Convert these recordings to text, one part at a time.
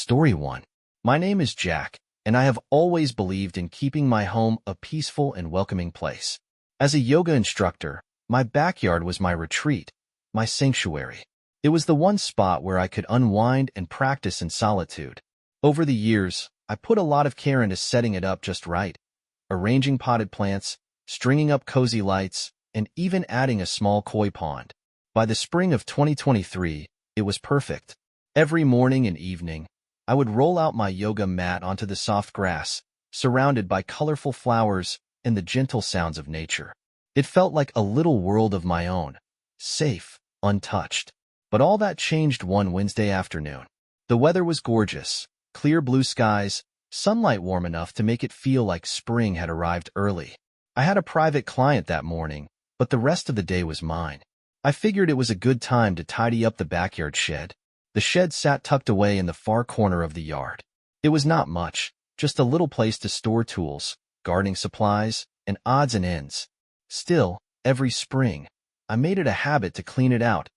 Story 1. My name is Jack, and I have always believed in keeping my home a peaceful and welcoming place. As a yoga instructor, my backyard was my retreat, my sanctuary. It was the one spot where I could unwind and practice in solitude. Over the years, I put a lot of care into setting it up just right, arranging potted plants, stringing up cozy lights, and even adding a small koi pond. By the spring of 2023, it was perfect. Every morning and evening, I would roll out my yoga mat onto the soft grass, surrounded by colorful flowers and the gentle sounds of nature. It felt like a little world of my own, safe, untouched. But all that changed one Wednesday afternoon. The weather was gorgeous, clear blue skies, sunlight warm enough to make it feel like spring had arrived early. I had a private client that morning, but the rest of the day was mine. I figured it was a good time to tidy up the backyard shed. The shed sat tucked away in the far corner of the yard. It was not much, just a little place to store tools, gardening supplies, and odds and ends. Still, every spring, I made it a habit to clean it out,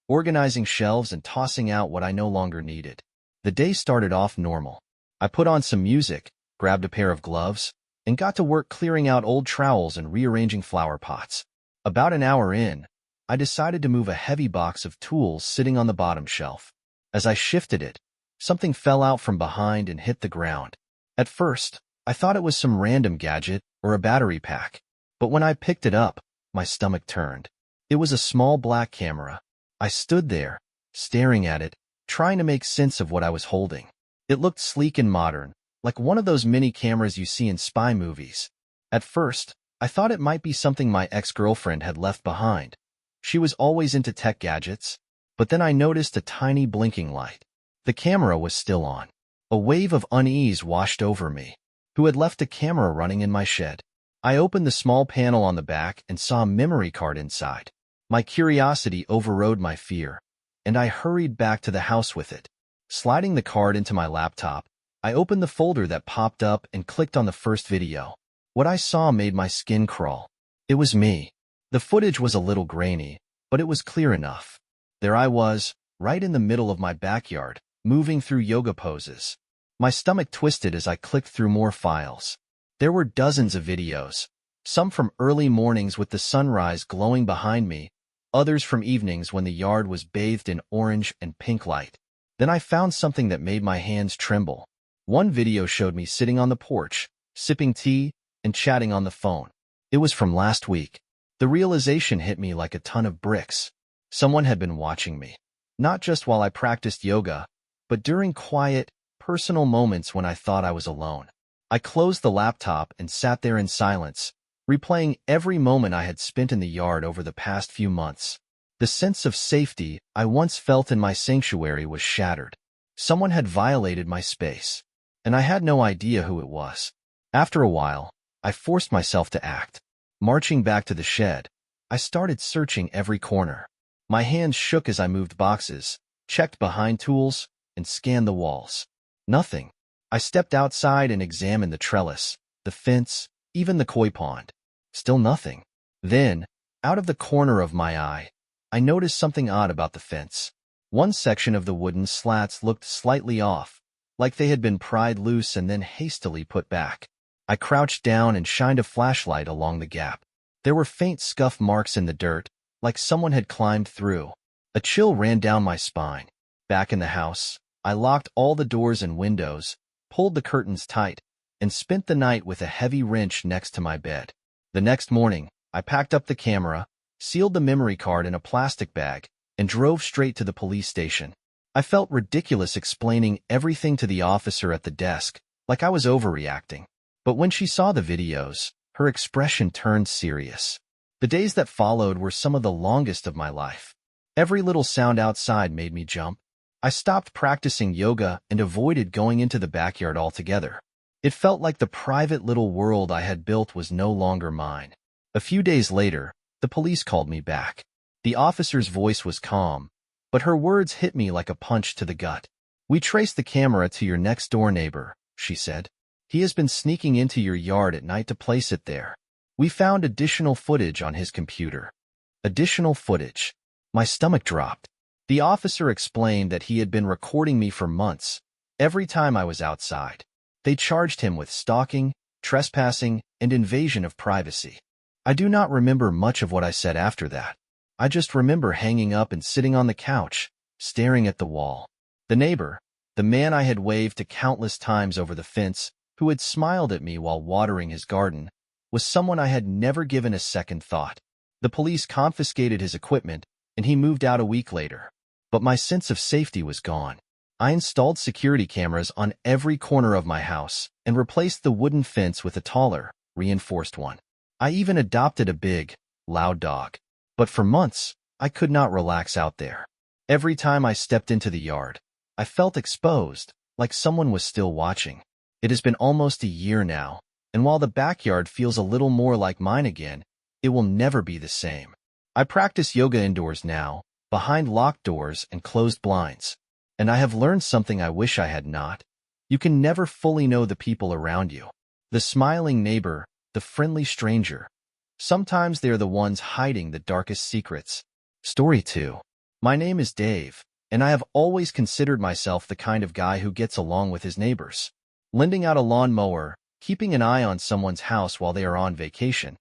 organizing shelves and tossing out what I no longer needed. The day started off normal. I put on some music, grabbed a pair of gloves, and got to work clearing out old trowels and rearranging flower pots. About an hour in, I decided to move a heavy box of tools sitting on the bottom shelf. As I shifted it, something fell out from behind and hit the ground. At first, I thought it was some random gadget or a battery pack, but when I picked it up, my stomach turned. It was a small black camera. I stood there, staring at it, trying to make sense of what I was holding. It looked sleek and modern, like one of those mini cameras you see in spy movies. At first, I thought it might be something my ex-girlfriend had left behind. She was always into tech gadgets. But then I noticed a tiny blinking light. The camera was still on. A wave of unease washed over me. Who had left a camera running in my shed? I opened the small panel on the back and saw a memory card inside. My curiosity overrode my fear, and I hurried back to the house with it. Sliding the card into my laptop, I opened the folder that popped up and clicked on the first video. What I saw made my skin crawl. It was me. The footage was a little grainy, but it was clear enough. There I was, right in the middle of my backyard, moving through yoga poses. My stomach twisted as I clicked through more files. There were dozens of videos, some from early mornings with the sunrise glowing behind me, others from evenings when the yard was bathed in orange and pink light. Then I found something that made my hands tremble. One video showed me sitting on the porch, sipping tea, and chatting on the phone. It was from last week. The realization hit me like a ton of bricks. Someone had been watching me, not just while I practiced yoga, but during quiet, personal moments when I thought I was alone. I closed the laptop and sat there in silence, replaying every moment I had spent in the yard over the past few months. The sense of safety I once felt in my sanctuary was shattered. Someone had violated my space, and I had no idea who it was. After a while, I forced myself to act. Marching back to the shed, I started searching every corner. My hands shook as I moved boxes, checked behind tools, and scanned the walls. Nothing. I stepped outside and examined the trellis, the fence, even the koi pond. Still nothing. Then, out of the corner of my eye, I noticed something odd about the fence. One section of the wooden slats looked slightly off, like they had been pried loose and then hastily put back. I crouched down and shined a flashlight along the gap. There were faint scuff marks in the dirt, like someone had climbed through. A chill ran down my spine. Back in the house, I locked all the doors and windows, pulled the curtains tight, and spent the night with a heavy wrench next to my bed. The next morning, I packed up the camera, sealed the memory card in a plastic bag, and drove straight to the police station. I felt ridiculous explaining everything to the officer at the desk, like I was overreacting. But when she saw the videos, her expression turned serious. The days that followed were some of the longest of my life. Every little sound outside made me jump. I stopped practicing yoga and avoided going into the backyard altogether. It felt like the private little world I had built was no longer mine. A few days later, the police called me back. The officer's voice was calm, but her words hit me like a punch to the gut. "We traced the camera to your next-door neighbor," she said. "He has been sneaking into your yard at night to place it there. We found additional footage on his computer." Additional footage. My stomach dropped. The officer explained that he had been recording me for months, every time I was outside. They charged him with stalking, trespassing, and invasion of privacy. I do not remember much of what I said after that. I just remember hanging up and sitting on the couch, staring at the wall. The neighbor, the man I had waved to countless times over the fence, who had smiled at me while watering his garden, was someone I had never given a second thought. The police confiscated his equipment, and he moved out a week later. But my sense of safety was gone. I installed security cameras on every corner of my house and replaced the wooden fence with a taller, reinforced one. I even adopted a big, loud dog. But for months, I could not relax out there. Every time I stepped into the yard, I felt exposed, like someone was still watching. It has been almost a year now, and while the backyard feels a little more like mine again, it will never be the same. I practice yoga indoors now, behind locked doors and closed blinds. And I have learned something I wish I had not. You can never fully know the people around you. The smiling neighbor, the friendly stranger. Sometimes they are the ones hiding the darkest secrets. Story 2. My name is Dave, and I have always considered myself the kind of guy who gets along with his neighbors. Lending out a lawnmower, keeping an eye on someone's house while they are on vacation.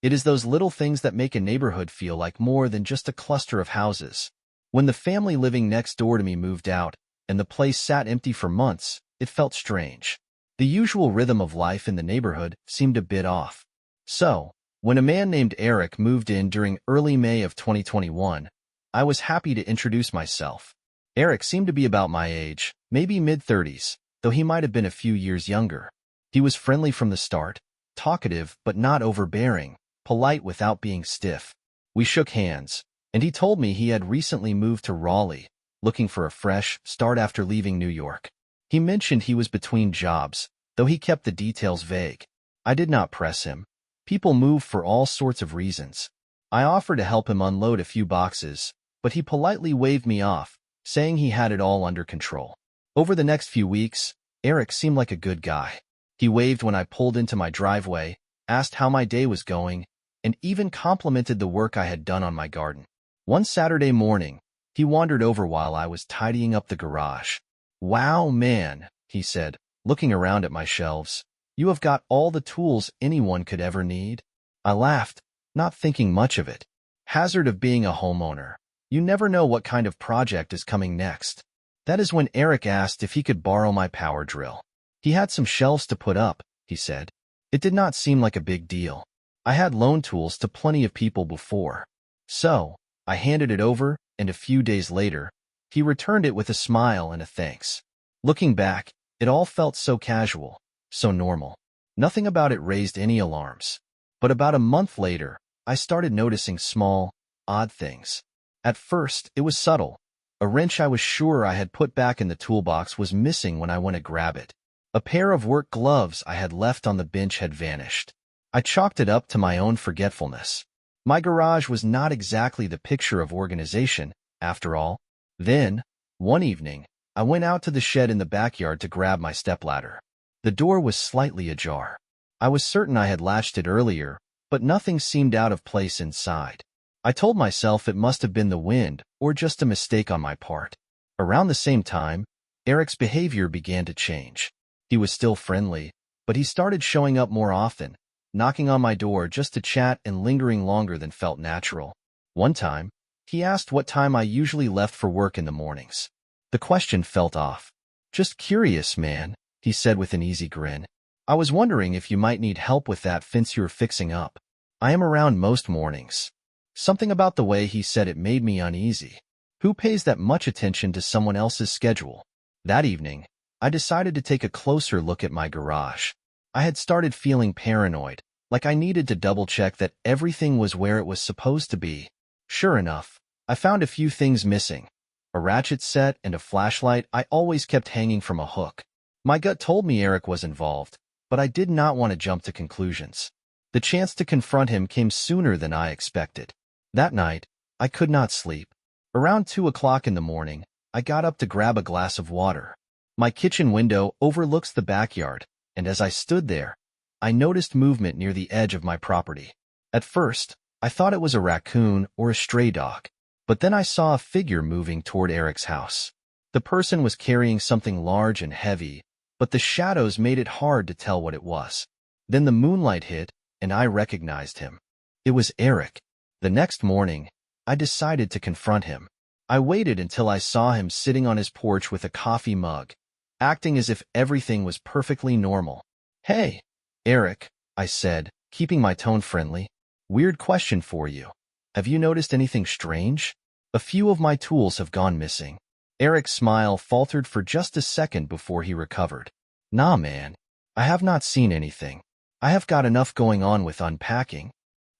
It is those little things that make a neighborhood feel like more than just a cluster of houses. When the family living next door to me moved out, and the place sat empty for months, it felt strange. The usual rhythm of life in the neighborhood seemed a bit off. So, when a man named Eric moved in during early May of 2021, I was happy to introduce myself. Eric seemed to be about my age, maybe mid-30s, though he might have been a few years younger. He was friendly from the start, talkative but not overbearing, polite without being stiff. We shook hands, and he told me he had recently moved to Raleigh, looking for a fresh start after leaving New York. He mentioned he was between jobs, though he kept the details vague. I did not press him. People move for all sorts of reasons. I offered to help him unload a few boxes, but he politely waved me off, saying he had it all under control. Over the next few weeks, Eric seemed like a good guy. He waved when I pulled into my driveway, asked how my day was going, and even complimented the work I had done on my garden. One Saturday morning, he wandered over while I was tidying up the garage. "Wow, man," he said, looking around at my shelves. "You have got all the tools anyone could ever need." I laughed, not thinking much of it. Hazard of being a homeowner. You never know what kind of project is coming next. That is when Eric asked if he could borrow my power drill. He had some shelves to put up, he said. It did not seem like a big deal. I had loaned tools to plenty of people before. So, I handed it over, and a few days later, he returned it with a smile and a thanks. Looking back, it all felt so casual, so normal. Nothing about it raised any alarms. But about a month later, I started noticing small, odd things. At first, it was subtle. A wrench I was sure I had put back in the toolbox was missing when I went to grab it. A pair of work gloves I had left on the bench had vanished. I chalked it up to my own forgetfulness. My garage was not exactly the picture of organization, after all. Then, one evening, I went out to the shed in the backyard to grab my stepladder. The door was slightly ajar. I was certain I had latched it earlier, but nothing seemed out of place inside. I told myself it must have been the wind or just a mistake on my part. Around the same time, Eric's behavior began to change. He was still friendly, but he started showing up more often, knocking on my door just to chat and lingering longer than felt natural. One time, he asked what time I usually left for work in the mornings. The question felt off. "Just curious, man," he said with an easy grin. "I was wondering if you might need help with that fence you're fixing up. I am around most mornings." Something about the way he said it made me uneasy. Who pays that much attention to someone else's schedule? That evening, I decided to take a closer look at my garage. I had started feeling paranoid, like I needed to double-check that everything was where it was supposed to be. Sure enough, I found a few things missing. A ratchet set and a flashlight I always kept hanging from a hook. My gut told me Eric was involved, but I did not want to jump to conclusions. The chance to confront him came sooner than I expected. That night, I could not sleep. Around 2 o'clock in the morning, I got up to grab a glass of water. My kitchen window overlooks the backyard, and as I stood there, I noticed movement near the edge of my property. At first, I thought it was a raccoon or a stray dog, but then I saw a figure moving toward Eric's house. The person was carrying something large and heavy, but the shadows made it hard to tell what it was. Then the moonlight hit, and I recognized him. It was Eric. The next morning, I decided to confront him. I waited until I saw him sitting on his porch with a coffee mug, acting as if everything was perfectly normal. "Hey, Eric," I said, keeping my tone friendly. "Weird question for you. Have you noticed anything strange? A few of my tools have gone missing." Eric's smile faltered for just a second before he recovered. "Nah, man. I have not seen anything. I have got enough going on with unpacking."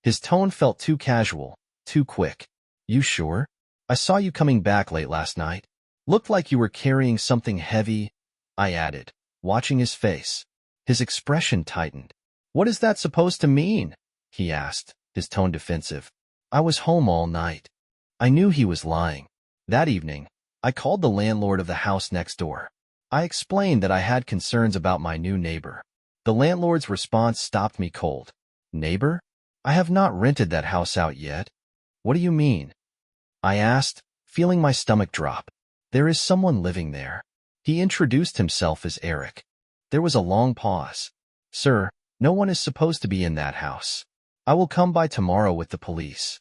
His tone felt too casual, too quick. "You sure? I saw you coming back late last night. Looked like you were carrying something heavy," I added, watching his face. His expression tightened. "What is that supposed to mean?" he asked, his tone defensive. "I was home all night." I knew he was lying. That evening, I called the landlord of the house next door. I explained that I had concerns about my new neighbor. The landlord's response stopped me cold. "Neighbor? I have not rented that house out yet." "What do you mean?" I asked, feeling my stomach drop. "There is someone living there." He introduced himself as Eric. There was a long pause. "Sir, no one is supposed to be in that house. I will come by tomorrow with the police."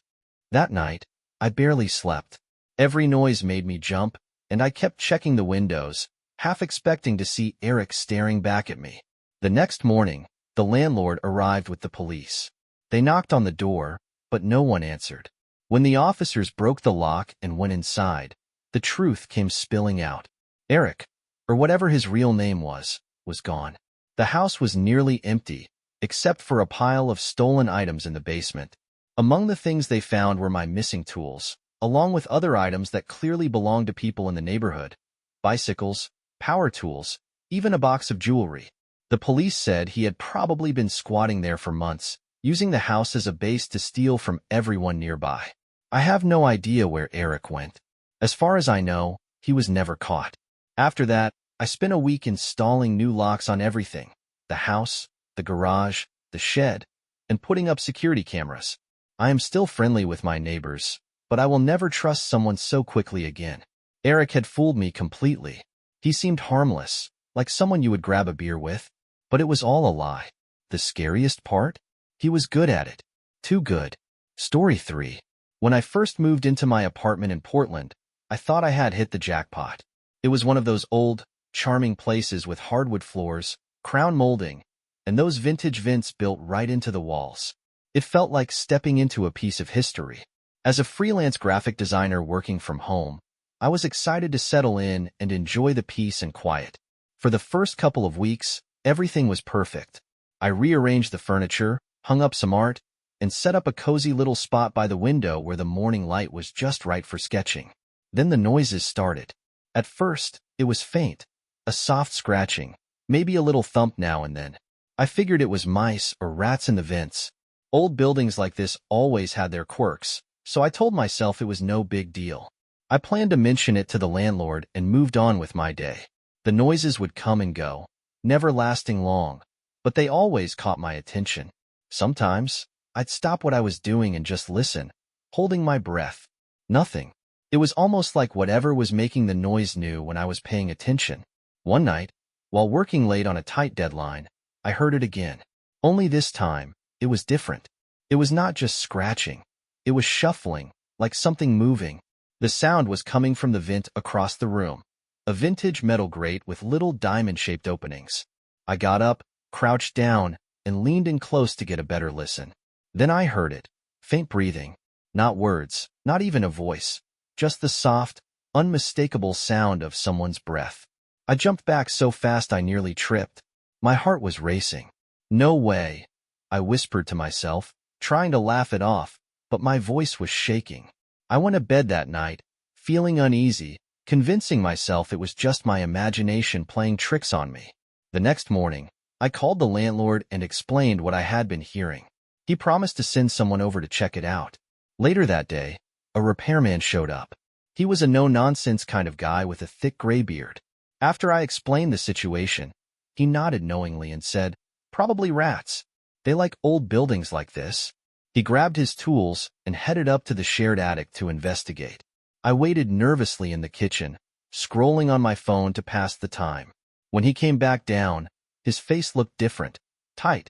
That night, I barely slept. Every noise made me jump, and I kept checking the windows, half expecting to see Eric staring back at me. The next morning, the landlord arrived with the police. They knocked on the door, but no one answered. When the officers broke the lock and went inside, the truth came spilling out. Eric, or whatever his real name was gone. The house was nearly empty, except for a pile of stolen items in the basement. Among the things they found were my missing tools, along with other items that clearly belonged to people in the neighborhood: bicycles, power tools, even a box of jewelry. The police said he had probably been squatting there for months, using the house as a base to steal from everyone nearby. I have no idea where Eric went. As far as I know, he was never caught. After that, I spent a week installing new locks on everything: the house, the garage, the shed, and putting up security cameras. I am still friendly with my neighbors, but I will never trust someone so quickly again. Eric had fooled me completely. He seemed harmless, like someone you would grab a beer with, but it was all a lie. The scariest part? He was good at it. Too good. Story 3. When I first moved into my apartment in Portland, I thought I had hit the jackpot. It was one of those old, charming places with hardwood floors, crown molding, and those vintage vents built right into the walls. It felt like stepping into a piece of history. As a freelance graphic designer working from home, I was excited to settle in and enjoy the peace and quiet. For the first couple of weeks, everything was perfect. I rearranged the furniture, hung up some art, and set up a cozy little spot by the window where the morning light was just right for sketching. Then the noises started. At first, it was faint, a soft scratching, maybe a little thump now and then. I figured it was mice or rats in the vents. Old buildings like this always had their quirks, so I told myself it was no big deal. I planned to mention it to the landlord and moved on with my day. The noises would come and go, never lasting long, but they always caught my attention. Sometimes, I'd stop what I was doing and just listen, holding my breath. Nothing. It was almost like whatever was making the noise knew when I was paying attention. One night, while working late on a tight deadline, I heard it again. Only this time, it was different. It was not just scratching. It was shuffling, like something moving. The sound was coming from the vent across the room, a vintage metal grate with little diamond-shaped openings. I got up, crouched down, and leaned in close to get a better listen. Then I heard it. Faint breathing. Not words, not even a voice. Just the soft, unmistakable sound of someone's breath. I jumped back so fast I nearly tripped. My heart was racing. "No way," I whispered to myself, trying to laugh it off, but my voice was shaking. I went to bed that night, feeling uneasy, convincing myself it was just my imagination playing tricks on me. The next morning, I called the landlord and explained what I had been hearing. He promised to send someone over to check it out. Later that day, a repairman showed up. He was a no-nonsense kind of guy with a thick gray beard. After I explained the situation, he nodded knowingly and said, "Probably rats. They like old buildings like this." He grabbed his tools and headed up to the shared attic to investigate. I waited nervously in the kitchen, scrolling on my phone to pass the time. When he came back down, his face looked different, tight,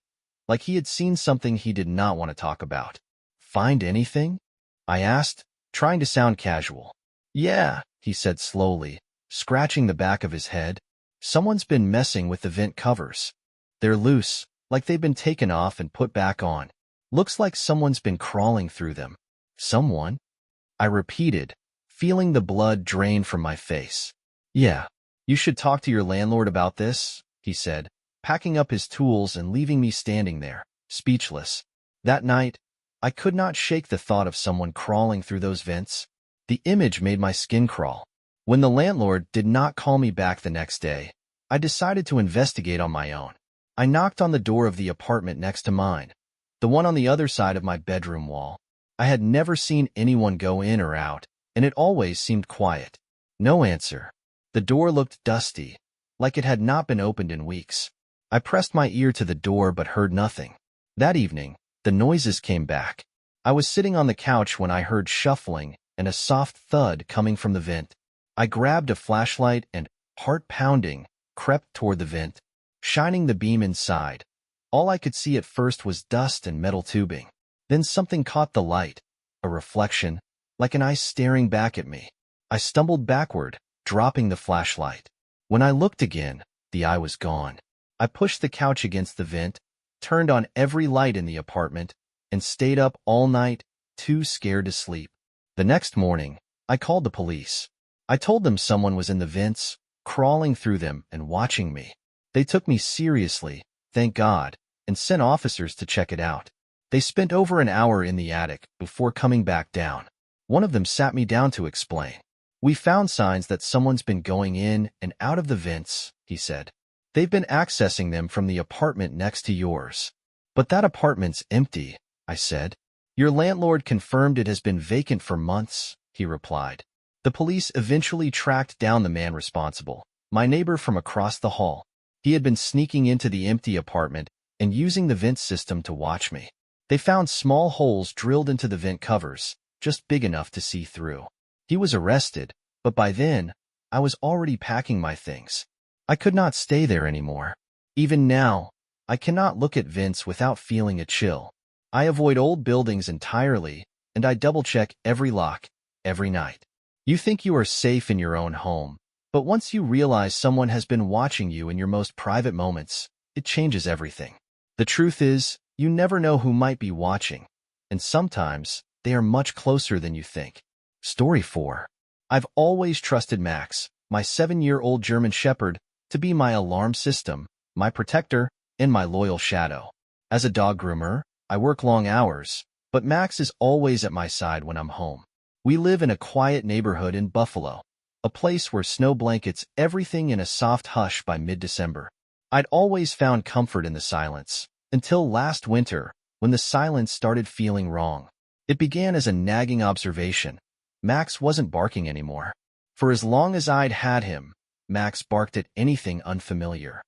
like he had seen something he did not want to talk about. "Find anything?" I asked, trying to sound casual. "Yeah," he said slowly, scratching the back of his head. "Someone's been messing with the vent covers. They're loose, like they've been taken off and put back on. Looks like someone's been crawling through them." "Someone?" I repeated, feeling the blood drain from my face. "Yeah, you should talk to your landlord about this," he said, packing up his tools and leaving me standing there, speechless. That night, I could not shake the thought of someone crawling through those vents. The image made my skin crawl. When the landlord did not call me back the next day, I decided to investigate on my own. I knocked on the door of the apartment next to mine, the one on the other side of my bedroom wall. I had never seen anyone go in or out, and it always seemed quiet. No answer. The door looked dusty, like it had not been opened in weeks. I pressed my ear to the door but heard nothing. That evening, the noises came back. I was sitting on the couch when I heard shuffling and a soft thud coming from the vent. I grabbed a flashlight and, heart pounding, crept toward the vent, shining the beam inside. All I could see at first was dust and metal tubing. Then something caught the light, a reflection, like an eye staring back at me. I stumbled backward, dropping the flashlight. When I looked again, the eye was gone. I pushed the couch against the vent, turned on every light in the apartment, and stayed up all night, too scared to sleep. The next morning, I called the police. I told them someone was in the vents, crawling through them and watching me. They took me seriously, thank God, and sent officers to check it out. They spent over an hour in the attic before coming back down. One of them sat me down to explain. "We found signs that someone's been going in and out of the vents," he said. "They've been accessing them from the apartment next to yours." "But that apartment's empty," I said. "Your landlord confirmed it has been vacant for months," he replied. The police eventually tracked down the man responsible, my neighbor from across the hall. He had been sneaking into the empty apartment and using the vent system to watch me. They found small holes drilled into the vent covers, just big enough to see through. He was arrested, but by then, I was already packing my things. I could not stay there anymore. Even now, I cannot look at vents without feeling a chill. I avoid old buildings entirely, and I double-check every lock, every night. You think you are safe in your own home, but once you realize someone has been watching you in your most private moments, it changes everything. The truth is, you never know who might be watching, and sometimes they are much closer than you think. Story 4. I've always trusted Max, my 7-year-old German Shepherd, to be my alarm system, my protector, and my loyal shadow. As a dog groomer, I work long hours, but Max is always at my side when I'm home. We live in a quiet neighborhood in Buffalo, a place where snow blankets everything in a soft hush by mid-December. I'd always found comfort in the silence, until last winter, when the silence started feeling wrong. It began as a nagging observation. Max wasn't barking anymore. For as long as I'd had him, Max barked at anything unfamiliar.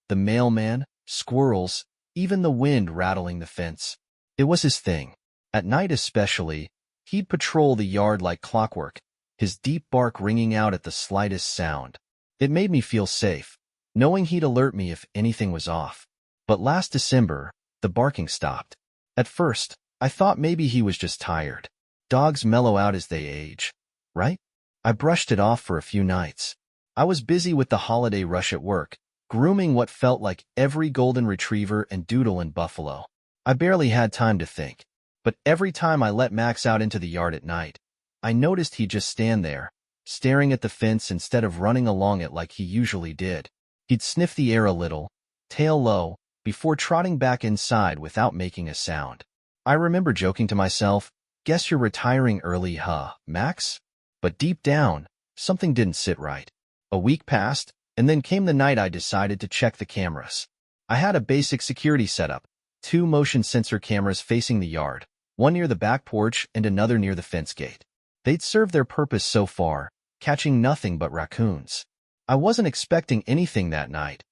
The mailman, squirrels, even the wind rattling the fence. It was his thing. At night especially, he'd patrol the yard like clockwork, his deep bark ringing out at the slightest sound. It made me feel safe, knowing he'd alert me if anything was off. But last December, the barking stopped. At first, I thought maybe he was just tired. Dogs mellow out as they age, right? I brushed it off for a few nights. I was busy with the holiday rush at work, grooming what felt like every golden retriever and doodle in Buffalo. I barely had time to think. But every time I let Max out into the yard at night, I noticed he'd just stand there, staring at the fence instead of running along it like he usually did. He'd sniff the air a little, tail low, before trotting back inside without making a sound. I remember joking to myself, "Guess you're retiring early, huh, Max?" But deep down, something didn't sit right. A week passed, and then came the night I decided to check the cameras. I had a basic security setup, 2 motion sensor cameras facing the yard, one near the back porch and another near the fence gate. They'd served their purpose so far, catching nothing but raccoons. I wasn't expecting anything that night.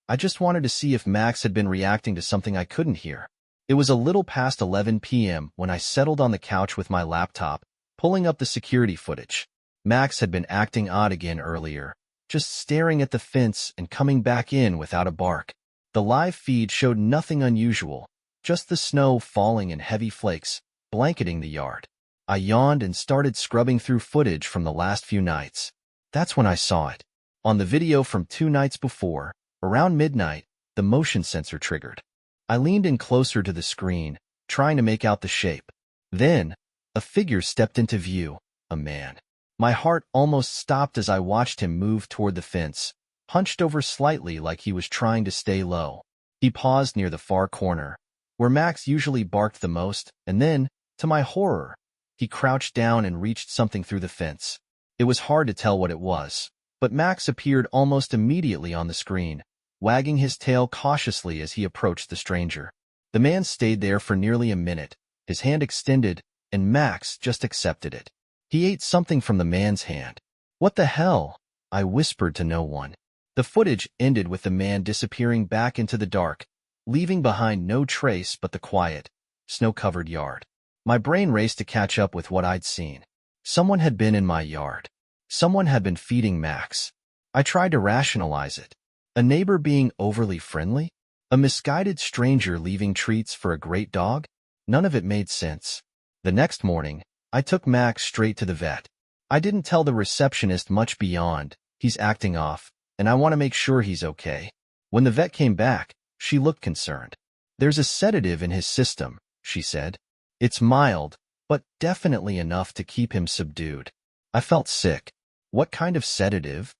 I just wanted to see if Max had been reacting to something I couldn't hear. It was a little past 11 p.m. when I settled on the couch with my laptop, pulling up the security footage. Max had been acting odd again earlier, just staring at the fence and coming back in without a bark. The live feed showed nothing unusual, just the snow falling in heavy flakes, blanketing the yard. I yawned and started scrubbing through footage from the last few nights. That's when I saw it. On the video from 2 nights before, around midnight, the motion sensor triggered. I leaned in closer to the screen, trying to make out the shape. Then, a figure stepped into view, a man. My heart almost stopped as I watched him move toward the fence, hunched over slightly like he was trying to stay low. He paused near the far corner, where Max usually barked the most, and then, to my horror, he crouched down and reached something through the fence. It was hard to tell what it was, but Max appeared almost immediately on the screen, wagging his tail cautiously as he approached the stranger. The man stayed there for nearly a minute, his hand extended, and Max just accepted it. He ate something from the man's hand. "What the hell?" I whispered to no one. The footage ended with the man disappearing back into the dark, leaving behind no trace but the quiet, snow-covered yard. My brain raced to catch up with what I'd seen. Someone had been in my yard. Someone had been feeding Max. I tried to rationalize it. A neighbor being overly friendly? A misguided stranger leaving treats for a great dog? None of it made sense. The next morning, I took Max straight to the vet. I didn't tell the receptionist much beyond, "He's acting off, and I want to make sure he's okay." When the vet came back, she looked concerned. "There's a sedative in his system," she said. "It's mild, but definitely enough to keep him subdued." I felt sick. What kind of sedative?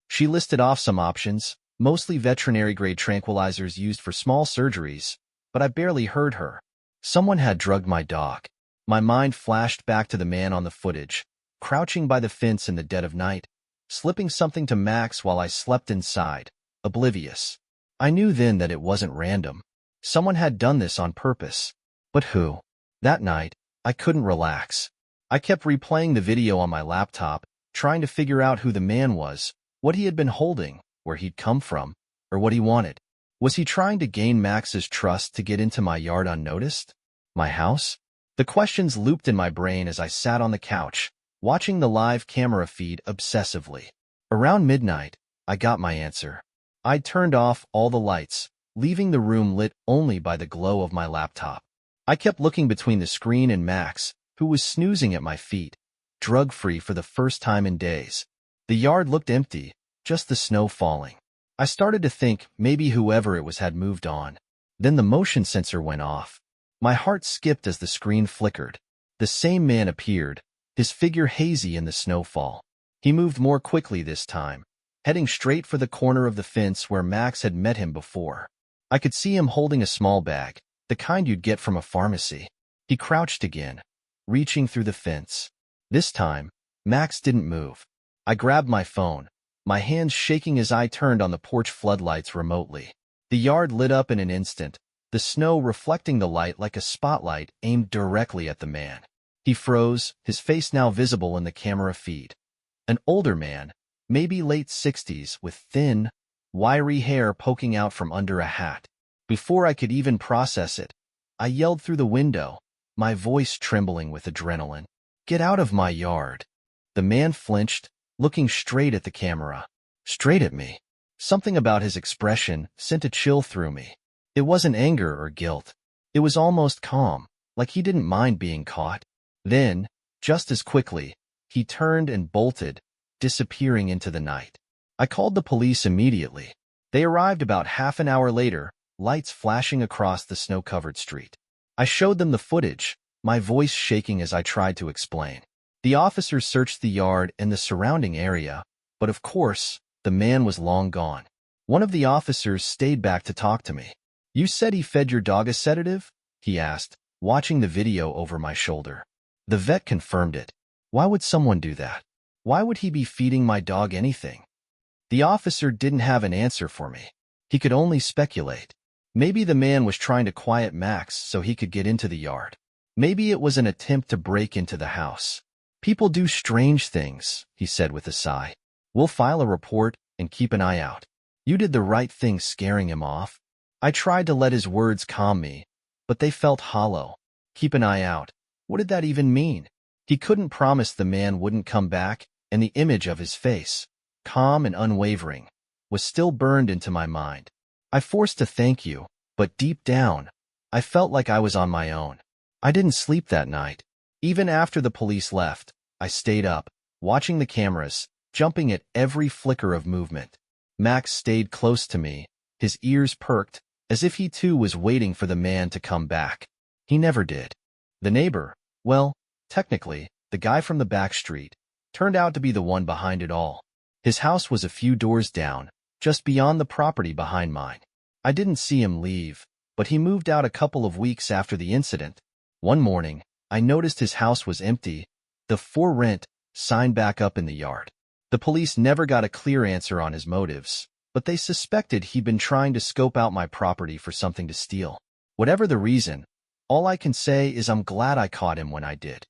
She listed off some options, mostly veterinary-grade tranquilizers used for small surgeries, but I barely heard her. Someone had drugged my dog. My mind flashed back to the man on the footage, crouching by the fence in the dead of night, slipping something to Max while I slept inside, oblivious. I knew then that it wasn't random. Someone had done this on purpose. But who? That night, I couldn't relax. I kept replaying the video on my laptop, trying to figure out who the man was, what he had been holding, where he'd come from, or what he wanted. Was he trying to gain Max's trust to get into my yard unnoticed? My house? The questions looped in my brain as I sat on the couch, watching the live camera feed obsessively. Around midnight, I got my answer. I'd turned off all the lights, leaving the room lit only by the glow of my laptop. I kept looking between the screen and Max, who was snoozing at my feet, drug-free for the first time in days. The yard looked empty, just the snow falling. I started to think maybe whoever it was had moved on. Then the motion sensor went off. My heart skipped as the screen flickered. The same man appeared, his figure hazy in the snowfall. He moved more quickly this time, heading straight for the corner of the fence where Max had met him before. I could see him holding a small bag, the kind you'd get from a pharmacy. He crouched again, reaching through the fence. This time, Max didn't move. I grabbed my phone, my hands shaking as I turned on the porch floodlights remotely. The yard lit up in an instant, the snow reflecting the light like a spotlight aimed directly at the man. He froze, his face now visible in the camera feed. An older man, maybe late 60s, with thin, wiry hair poking out from under a hat. Before I could even process it, I yelled through the window, my voice trembling with adrenaline. "Get out of my yard!" The man flinched, looking straight at the camera. Straight at me. Something about his expression sent a chill through me. It wasn't anger or guilt. It was almost calm, like he didn't mind being caught. Then, just as quickly, he turned and bolted, disappearing into the night. I called the police immediately. They arrived about half an hour later, lights flashing across the snow-covered street. I showed them the footage, my voice shaking as I tried to explain. The officers searched the yard and the surrounding area, but of course, the man was long gone. One of the officers stayed back to talk to me. "You said he fed your dog a sedative?" he asked, watching the video over my shoulder. The vet confirmed it. Why would someone do that? Why would he be feeding my dog anything? The officer didn't have an answer for me. He could only speculate. Maybe the man was trying to quiet Max so he could get into the yard. Maybe it was an attempt to break into the house. "People do strange things," he said with a sigh. "We'll file a report and keep an eye out." You did the right thing scaring him off. I tried to let his words calm me, but they felt hollow. Keep an eye out. What did that even mean? He couldn't promise the man wouldn't come back, and the image of his face, calm and unwavering, was still burned into my mind. I forced to thank you, but deep down, I felt like I was on my own. I didn't sleep that night. Even after the police left, I stayed up, watching the cameras, jumping at every flicker of movement. Max stayed close to me, his ears perked, as if he too was waiting for the man to come back. He never did. The neighbor, well, technically, the guy from the back street, turned out to be the one behind it all. His house was a few doors down, just beyond the property behind mine. I didn't see him leave, but he moved out a couple of weeks after the incident. One morning, I noticed his house was empty, the "for rent" sign back up in the yard. The police never got a clear answer on his motives, but they suspected he'd been trying to scope out my property for something to steal. Whatever the reason, all I can say is I'm glad I caught him when I did.